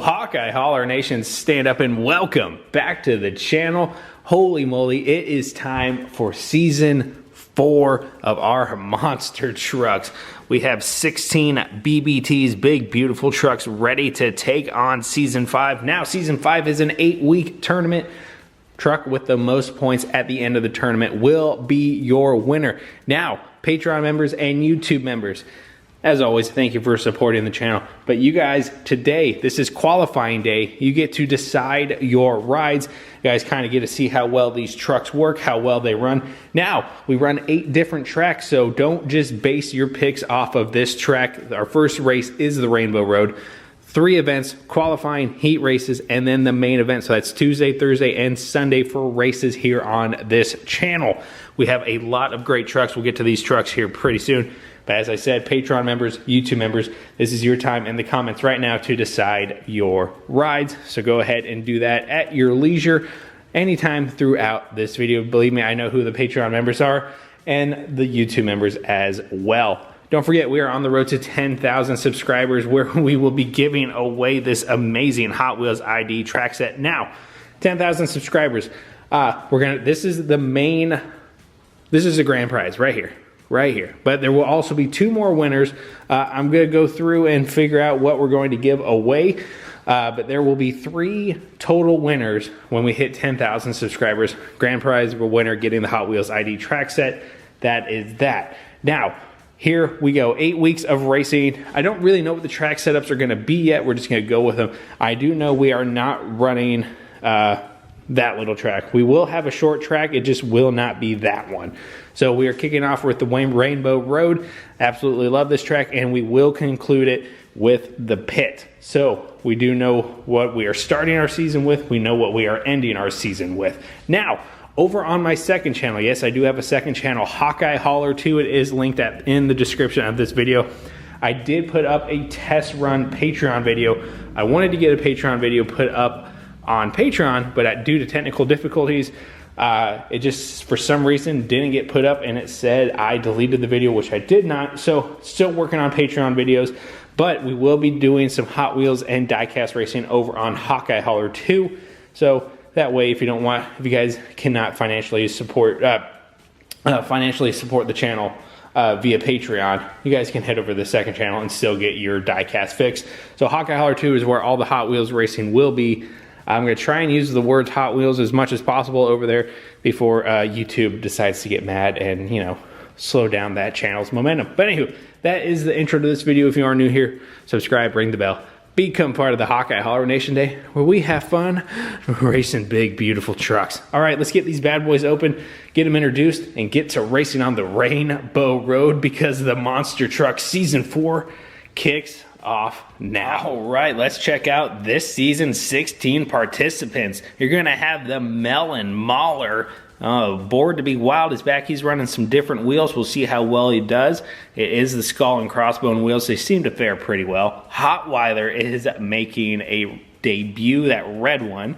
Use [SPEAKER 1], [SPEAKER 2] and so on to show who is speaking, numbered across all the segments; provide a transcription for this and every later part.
[SPEAKER 1] Hawkeye Holler Nation, stand up and welcome back to the channel. Holy moly, it is time for season 4 of our monster trucks. We have 16 BBTs, big beautiful trucks, ready to take on season 5. Now season 5 is an 8-week tournament. Truck with the most points at the end of the tournament will be your winner. Now, Patreon members and YouTube members, as always, thank you for supporting the channel. But you guys, today, this is qualifying day. You get to decide your rides. You guys kind of get to see how well these trucks work, how well they run. Now, we run 8 different tracks, so don't just base your picks off of this track. Our first race is the Rainbow Road. 3 events, qualifying, heat races, and then the main event. So that's Tuesday, Thursday, and Sunday for races here on this channel. We have a lot of great trucks. We'll get to these trucks here pretty soon. But as I said, Patreon members, YouTube members, this is your time in the comments right now to decide your rides. So go ahead and do that at your leisure anytime throughout this video. Believe me, I know who the Patreon members are and the YouTube members as well. Don't forget, we are on the road to 10,000 subscribers where we will be giving away this amazing Hot Wheels ID track set. Now, 10,000 subscribers. This is the grand prize right here. Right here. But there will also be 2 more winners. I'm going to go through and figure out what we're going to give away. But there will be 3 total winners when we hit 10,000 subscribers. Grand prize of a winner getting the Hot Wheels ID track set. That is that. Now, here we go. 8 weeks of racing. I don't really know what the track setups are going to be yet. We're just going to go with them. I do know we are not running that little track. We will have a short track. It just will not be that one. So we are kicking off with the Rainbow Road. Absolutely love this track, and we will conclude it with the pit. So we do know what we are starting our season with. We know what we are ending our season with. Now, over on my second channel, yes, I do have a second channel, Hawkeye Holler 2. It is linked in the description of this video. I did put up a test run Patreon video. I wanted to get a Patreon video put up on Patreon, but due to technical difficulties, it just for some reason didn't get put up, and it said I deleted the video, which I did not. So still working on Patreon videos, but we will be doing some Hot Wheels and diecast racing over on Hawkeye Holler 2. So that way, if you guys cannot financially support the channel via Patreon, you guys can head over to the second channel and still get your diecast fix. So Hawkeye Holler 2 is where all the Hot Wheels racing will be. I'm going to try and use the words Hot Wheels as much as possible over there before YouTube decides to get mad and, you know, slow down that channel's momentum. But anywho, that is the intro to this video. If you are new here, subscribe, ring the bell. Become part of the Hawkeye Holler Nation Day, where we have fun racing big, beautiful trucks. All right, let's get these bad boys open, get them introduced, and get to racing on the Rainbow Road, because the Monster Truck Season 4 kicks off now. All right, let's check out this season's 16 participants. You're going to have the Melon Mauler. Bored to be Wild is back. He's running some different wheels. We'll see how well he does. It is the skull and crossbone wheels. They seem to fare pretty well. Hotwire is making a debut, that red one.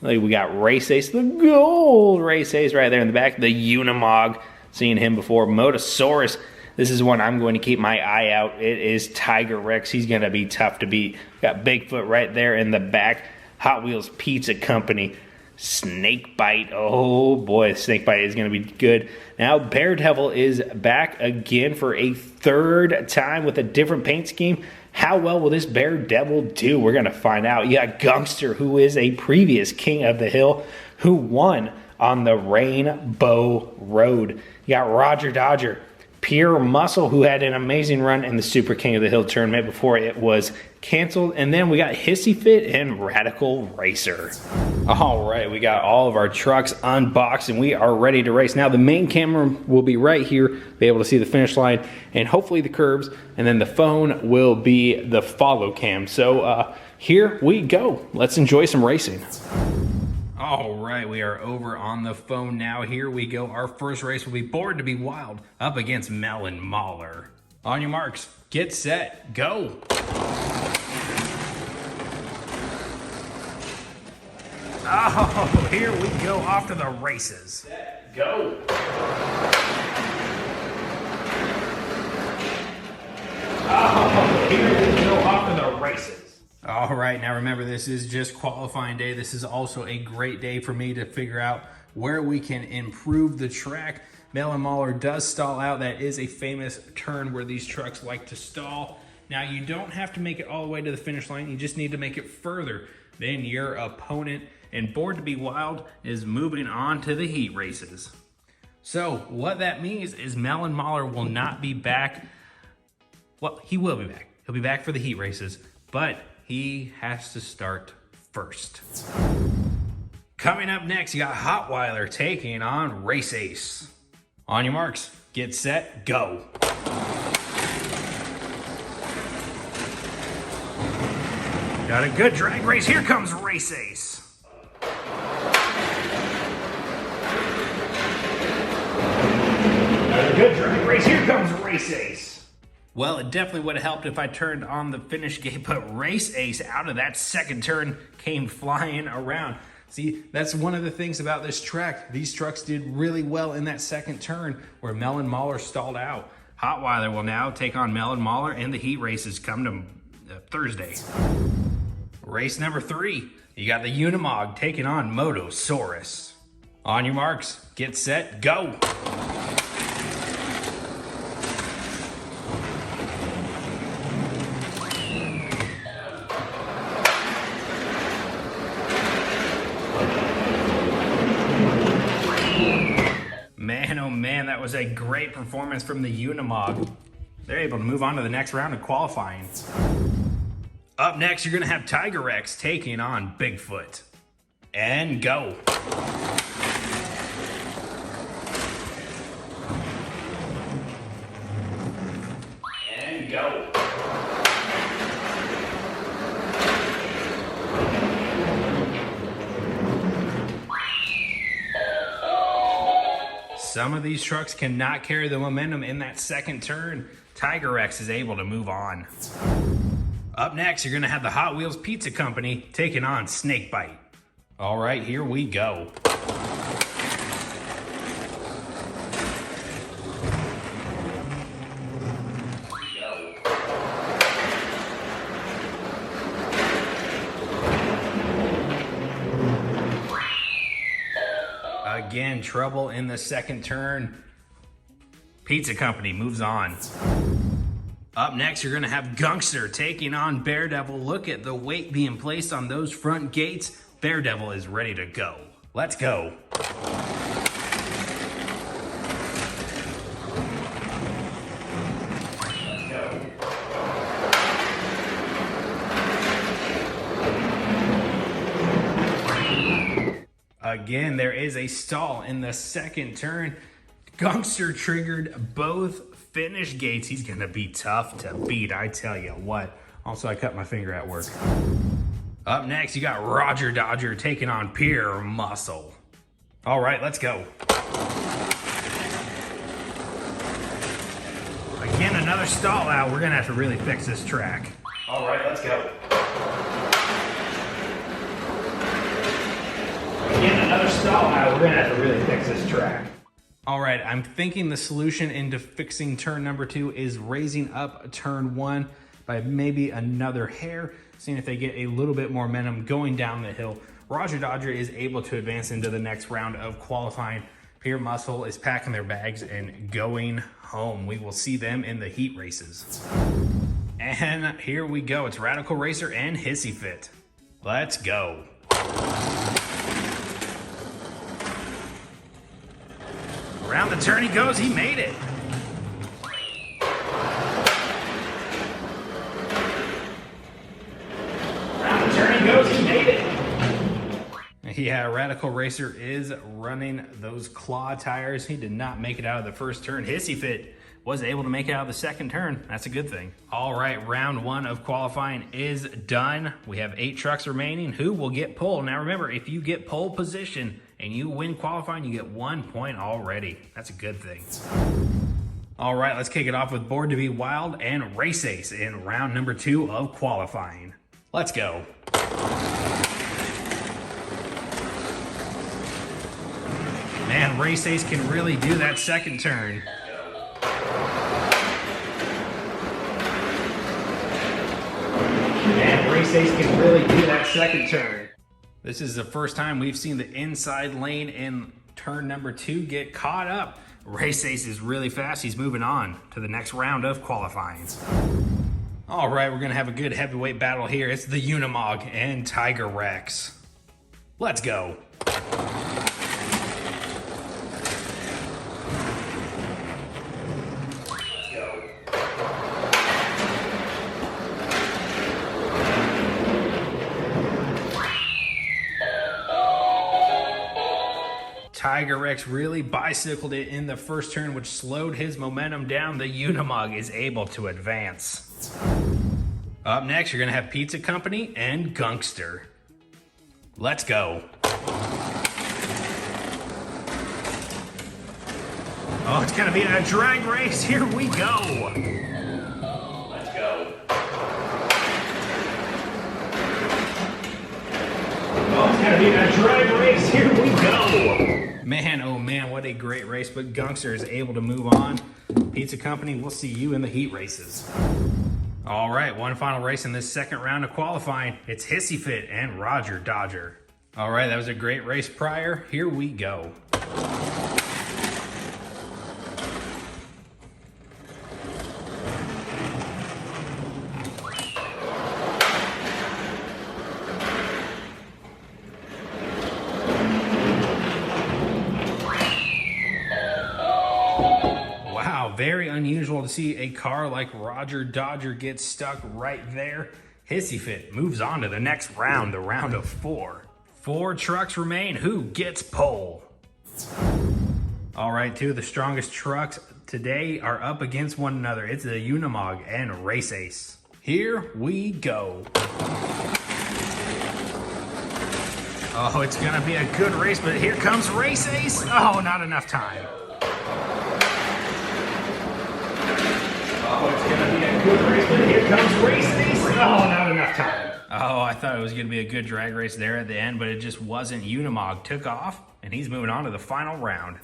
[SPEAKER 1] We got Race Ace, the gold Race Ace right there in the back. The Unimog, seen him before. Motosaurus. This is one I'm going to keep my eye out. It is Tiger Rex. He's going to be tough to beat. Got Bigfoot right there in the back. Hot Wheels Pizza Company. Snakebite. Oh boy, Snakebite is going to be good. Now Daredevil is back again for a 3rd time with a different paint scheme. How well will this Daredevil do? We're going to find out. You got Gangster, who is a previous King of the Hill, who won on the Rainbow Road. You got Roger Dodger, Pure Muscle, who had an amazing run in the Super King of the Hill tournament before it was canceled. And then we got Hissy Fit and Radical Racer. All right, we got all of our trucks unboxed and we are ready to race. Now the main camera will be right here, be able to see the finish line and hopefully the curbs, and then the phone will be the follow cam. So here we go. Let's enjoy some racing. All right, we are over on the phone now. Here we go. Our first race will be Bored to be Wild up against Melon Mauler. On your marks, get set, go. Oh, here we go, off to the races. Set, go. Oh, here we go, off to the races. All right, now remember, this is just qualifying day. This is also a great day for me to figure out where we can improve the track. Melon Mauler does stall out. That is a famous turn where these trucks like to stall. Now, you don't have to make it all the way to the finish line. You just need to make it further than your opponent. And Bored to Be Wild is moving on to the heat races. So what that means is Melon Mauler will not be back. Well, he will be back. He'll be back for the heat races, but he has to start first. Coming up next, you got Hotwire taking on Race Ace. On your marks, get set, go. Got a good drag race. Here comes Race Ace. Got a good drag race. Here comes Race Ace. Well, it definitely would have helped if I turned on the finish gate, but Race Ace out of that second turn came flying around. See, that's one of the things about this track. These trucks did really well in that second turn where Melon Mauler stalled out. Hotwire will now take on Melon Mauler, and the heat races come to Thursday. Race number 3, you got the Unimog taking on Motosaurus. On your marks, get set, go. Man, oh man, that was a great performance from the Unimog. They're able to move on to the next round of qualifying. Up next, you're gonna have Tiger Rex taking on Bigfoot. And go. And go. Some of these trucks cannot carry the momentum in that second turn. Tiger Rex is able to move on. Up next, you're gonna have the Hot Wheels Pizza Company taking on Snakebite. All right, here we go. Again, trouble in the second turn. Pizza Company moves on. Up next, you're gonna have Gangster taking on Daredevil. Look at the weight being placed on those front gates. Daredevil is ready to go. Let's go. Let's go. Again, there is a stall in the second turn. Gangster triggered both finish gates. He's gonna be tough to beat, I tell you what. Also, I cut my finger at work. Up next, you got Roger Dodger taking on Pure Muscle. All right, let's go. Again, another stall out. We're gonna have to really fix this track. All right, let's go. Again, another stall out. We're gonna have to really fix this track. All right, I'm thinking the solution into fixing turn number 2 is raising up turn 1 by maybe another hair, seeing if they get a little bit more momentum going down the hill. Roger Dodger is able to advance into the next round of qualifying. Pure Muscle is packing their bags and going home. We will see them in the heat races. And here we go. It's Radical Racer and Hissy Fit. Let's go. Around the turn he goes, he made it. Around the turn he goes, he made it. Yeah, Radical Racer is running those claw tires. He did not make it out of the first turn. Hissy Fit was able to make it out of the second turn. That's a good thing. All right, round 1 of qualifying is done. We have 8 trucks remaining. Who will get pole? Now remember, if you get pole position and you win qualifying, you get 1 point already. That's a good thing. All right, let's kick it off with Bored to Be Wild and Race Ace in round number 2 of qualifying. Let's go. Man, Race Ace can really do that second turn. And Race Race Ace can really do that second turn. This is the first time we've seen the inside lane in turn number 2 get caught up. Race Ace is really fast. He's moving on to the next round of qualifying. All right, we're gonna have a good heavyweight battle here. It's the Unimog and Tiger Rex. Let's go. Tiger Rex really bicycled it in the first turn, which slowed his momentum down. The Unimog is able to advance. Up next, you're gonna have Pizza Company and Gangster. Let's go. Oh, it's gonna be a drag race. Here we go. Let's go. Oh, it's gonna be a drag race. Here we go. Man, oh man, what a great race, but Gangster is able to move on. Pizza Company, we'll see you in the heat races. All right, one final race in this second round of qualifying. It's Hissy Fit and Roger Dodger. All right, that was a great race prior. Here we go. Very unusual to see a car like Roger Dodger get stuck right there. Hissy Fit moves on to the next round, the round of 4. 4 trucks remain. Who gets pole? All right, 2 of the strongest trucks today are up against one another. It's the Unimog and Race Ace. Here we go. Oh, it's gonna be a good race, but here comes Race Ace. Oh, not enough time. Oh, it's gonna be a good race, but here comes Race Ace. Oh, not enough time. Oh, I thought it was gonna be a good drag race there at the end, but it just wasn't. Unimog took off, and he's moving on to the final round.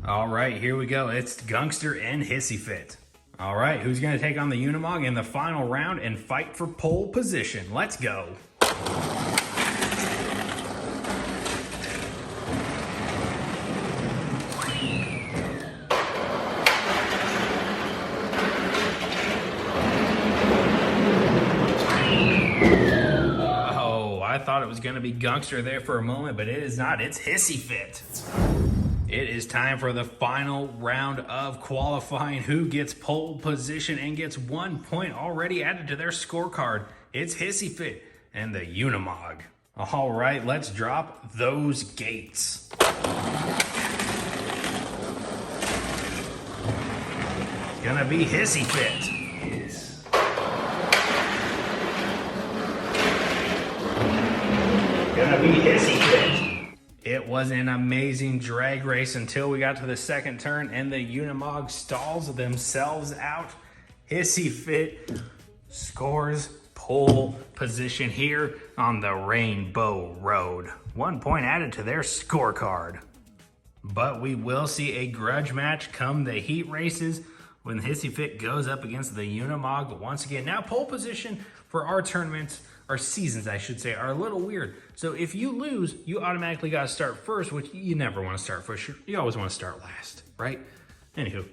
[SPEAKER 1] All right, here we go. It's Gangster and Hissy Fit. All right, who's gonna take on the Unimog in the final round and fight for pole position? Let's go. I thought it was going to be Gangster there for a moment, but it is not. It's Hissy Fit. It is time for the final round of qualifying. Who gets pole position and gets 1 point already added to their scorecard? It's Hissy Fit and the Unimog. All right, let's drop those gates. It's going to be Hissy Fit. Gonna be Hissy Fit. It was an amazing drag race until we got to the second turn and the Unimog stalls themselves out. Hissy Fit scores pole position here on the Rainbow Road. 1 point added to their scorecard. But we will see a grudge match come the heat races when Hissy Fit goes up against the Unimog once again. Now, pole position for our tournaments, our seasons, I should say, are a little weird. So if you lose, you automatically got to start first, which you never want to start first. You always want to start last, right? Anywho,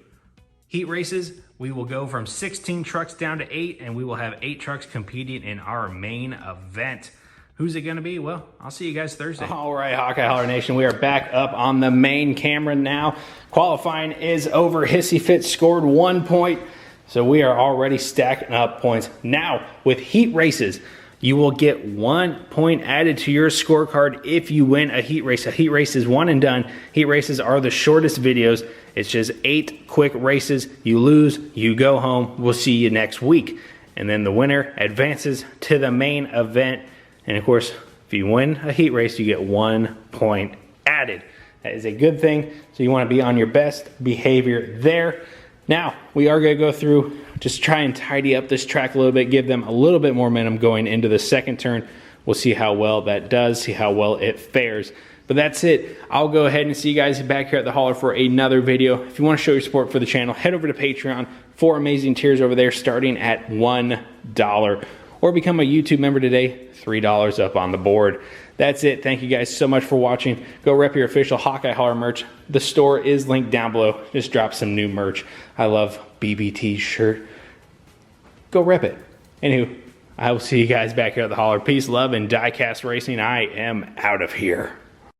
[SPEAKER 1] heat races, we will go from 16 trucks down to 8, and we will have 8 trucks competing in our main event. Who's it going to be? Well, I'll see you guys Thursday. All right, Hawkeye Holler Nation, we are back up on the main camera now. Qualifying is over. Hissy Fit scored 1 point, so we are already stacking up points. Now, with heat races, you will get 1 point added to your scorecard if you win a heat race. A heat race is one and done. Heat races are the shortest videos. It's just 8 quick races. You lose, you go home. We'll see you next week. And then the winner advances to the main event. And of course, if you win a heat race, you get 1 point added. That is a good thing. So you want to be on your best behavior there. Now, we are going to go through, just try and tidy up this track a little bit, give them a little bit more momentum going into the second turn. We'll see how well that does, see how well it fares. But that's it. I'll go ahead and see you guys back here at the Holler for another video. If you want to show your support for the channel, head over to Patreon. 4 amazing tiers over there starting at $1. or become a YouTube member today, $3 up on the board. That's it. Thank you guys so much for watching. Go rep your official Hawkeye Holler merch. The store is linked down below. Just drop some new merch. I love BBT's shirt. Go rep it. Anywho, I will see you guys back here at the Holler. Peace, love, and diecast racing. I am out of here.